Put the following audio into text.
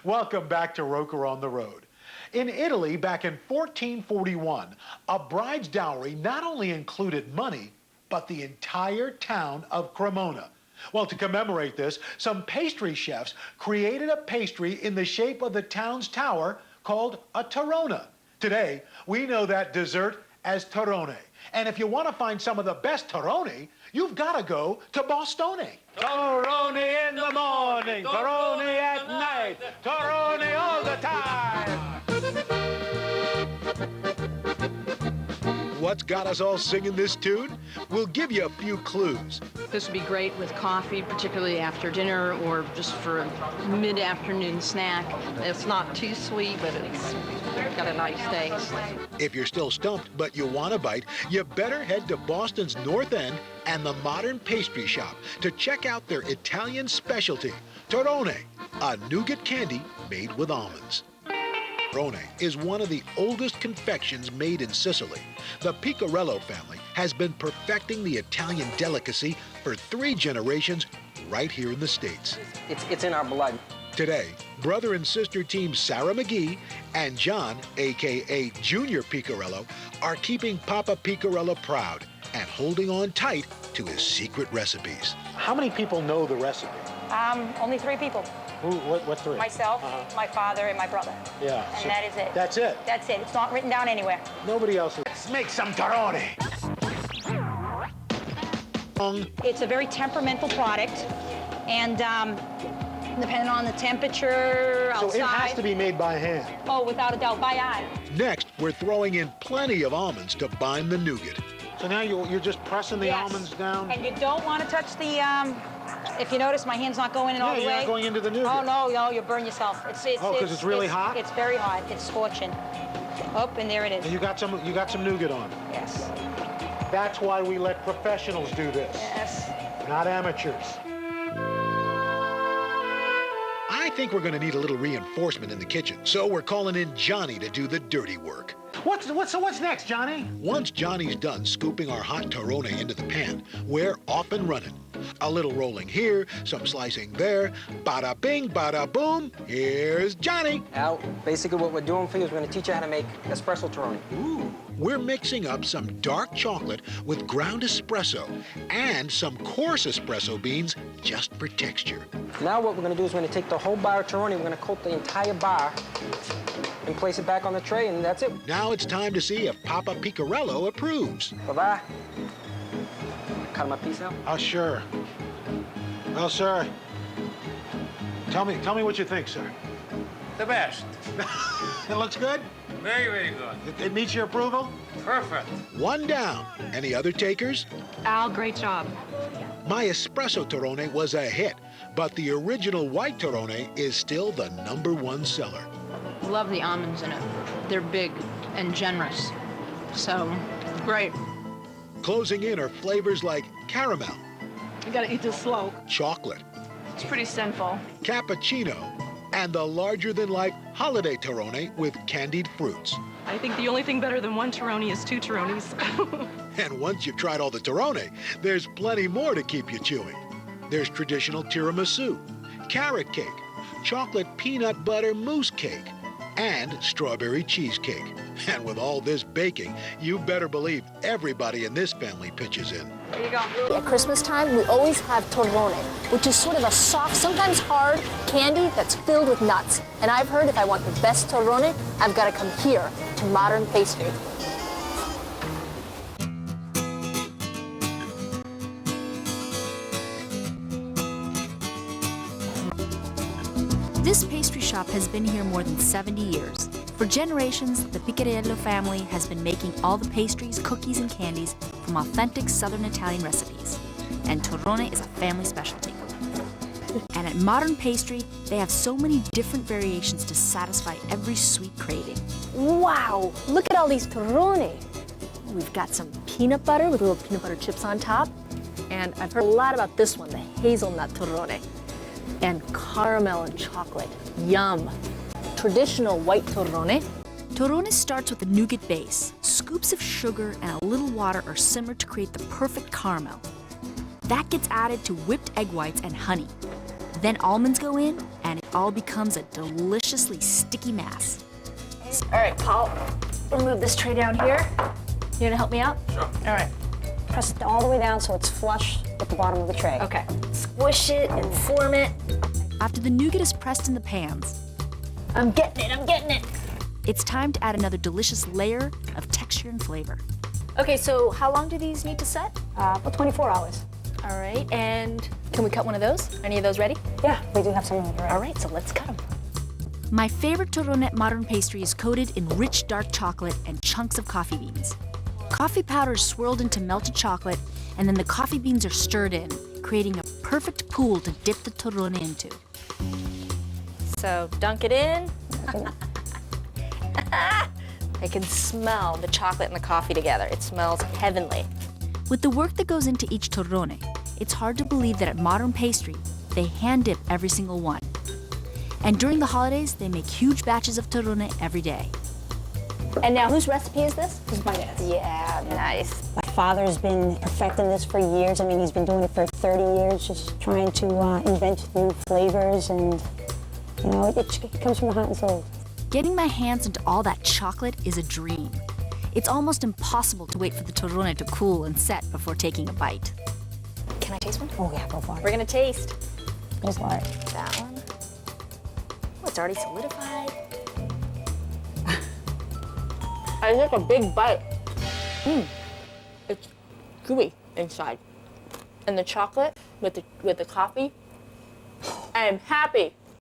Welcome back to Roker on the Road. In Italy, back in 1441, a bride's dowry not only included money, but the entire town of Cremona. Well, to commemorate this, some pastry chefs created a pastry in the shape of the town's tower called a Torrone. Today, we know that dessert as Torrone. And if you want to find some of the best Torrone, you've got to go to Bostone. Torrone in the morning, Torrone at night, Torrone all the time. What's got us all singing this tune? We'll give you a few clues. This would be great with coffee, particularly after dinner or just for a mid-afternoon snack. It's not too sweet, but it's got a nice taste. If you're still stumped but you want a bite, you better head to Boston's North End and the Modern Pastry Shop to check out their Italian specialty, Torrone, a nougat candy made with almonds. Torrone is one of the oldest confections made in Sicily. The Picorello family has been perfecting the Italian delicacy for 3 generations right here in the States. It's in our blood. Today, brother and sister team Sarah McGee and John, a.k.a. Junior Picorello, are keeping Papa Picorello proud and holding on tight to his secret recipes. How many people know the recipe? Only 3 people. What 3? Myself, my father, and my brother. Yeah. And so that is it. That's it? That's it. It's not written down anywhere. Nobody else. Let's make some Torrone. It's a very temperamental product, and depending on the temperature outside. So it has to be made by hand. Oh, without a doubt, by eye. Next, we're throwing in plenty of almonds to bind the nougat. So now you're just pressing the almonds down? And you don't want to touch the, if you notice, my hand's not going in all the way. Yeah, you're not going into the nougat. Oh, no, you'll burn yourself. Because it's really hot? It's very hot. It's scorching. Oh, and there it is. And you got some nougat on. Yes. That's why we let professionals do this. Yes. Not amateurs. I think we're going to need a little reinforcement in the kitchen, so we're calling in Johnny to do the dirty work. What's next, Johnny? Once Johnny's done scooping our hot Torrone into the pan, we're off and running. A little rolling here, some slicing there, bada bing, bada boom, here's Johnny. Al, basically what we're doing for you is we're going to teach you how to make espresso Torrone. Ooh. We're mixing up some dark chocolate with ground espresso and some coarse espresso beans just for texture. Now what we're going to do is we're going to take the whole bar of Torrone, we're going to coat the entire bar and place it back on the tray, and that's it. Now it's time to see if Papa Picorello approves. Bye-bye. Cut him a piece out? Oh, sure. Well, sir, tell me what you think, sir. The best. It looks good? Very, very good. It meets your approval? Perfect. 1 down. Any other takers? Al, great job. My espresso Torrone was a hit, but the original white Torrone is still the #1 seller. Love the almonds in it. They're big and generous. So, great. Closing in are flavors like caramel, You gotta eat this slow. chocolate, It's pretty sinful. cappuccino, and the larger-than-life holiday Torrone with candied fruits. I think the only thing better than 1 Torrone is 2 Torrones. And once you've tried all the Torrone, there's plenty more to keep you chewing. There's traditional tiramisu, carrot cake, chocolate peanut butter mousse cake, and strawberry cheesecake. And with all this baking, you better believe everybody in this family pitches in. There you go. At Christmas time, we always have Torrone, which is sort of a soft, sometimes hard candy that's filled with nuts. And I've heard if I want the best Torrone, I've got to come here to Modern Pastry. This pastry shop has been here more than 70 years. For generations, the Picorello family has been making all the pastries, cookies, and candies from authentic Southern Italian recipes. And Torrone is a family specialty. And at Modern Pastry, they have so many different variations to satisfy every sweet craving. Wow, look at all these Torrone. We've got some peanut butter with little peanut butter chips on top. And I've heard a lot about this one, the hazelnut Torrone. And caramel and chocolate. Yum. Traditional white Torrone. Torrone starts with a nougat base. Scoops of sugar and a little water are simmered to create the perfect caramel. That gets added to whipped egg whites and honey. Then almonds go in, and it all becomes a deliciously sticky mass. All right, Paul, we'll move this tray down here. You gonna help me out? Sure. All right. Press it all the way down so it's flush with the bottom of the tray. Okay. Squish it and form it. After the nougat is pressed in the pans, I'm getting it. it's time to add another delicious layer of texture and flavor. Okay, so how long do these need to set? For 24 hours. All right, and can we cut one of those? Any of those ready? Yeah, we do have some of them already. All right, so let's cut them. My favorite Torrone modern pastry is coated in rich dark chocolate and chunks of coffee beans. Coffee powder is swirled into melted chocolate, and then the coffee beans are stirred in, creating a perfect pool to dip the Torrone into. So dunk it in. I can smell the chocolate and the coffee together. It smells heavenly. With the work that goes into each Torrone, it's hard to believe that at Modern Pastry, they hand dip every single one. And during the holidays, they make huge batches of Torrone every day. And now, whose recipe is this? This is my dad's. Yeah, nice. My father's been perfecting this for years. I mean, he's been doing it for 30 years, just trying to invent new flavors, and you know, it comes from the heart and soul. Getting my hands into all that chocolate is a dream. It's almost impossible to wait for the Torrone to cool and set before taking a bite. Can I taste one? Oh yeah, go for it. We're gonna taste There's Larry. that one. Oh, it's already solidified. I took a big bite. It's gooey inside, and the chocolate with the coffee. I am happy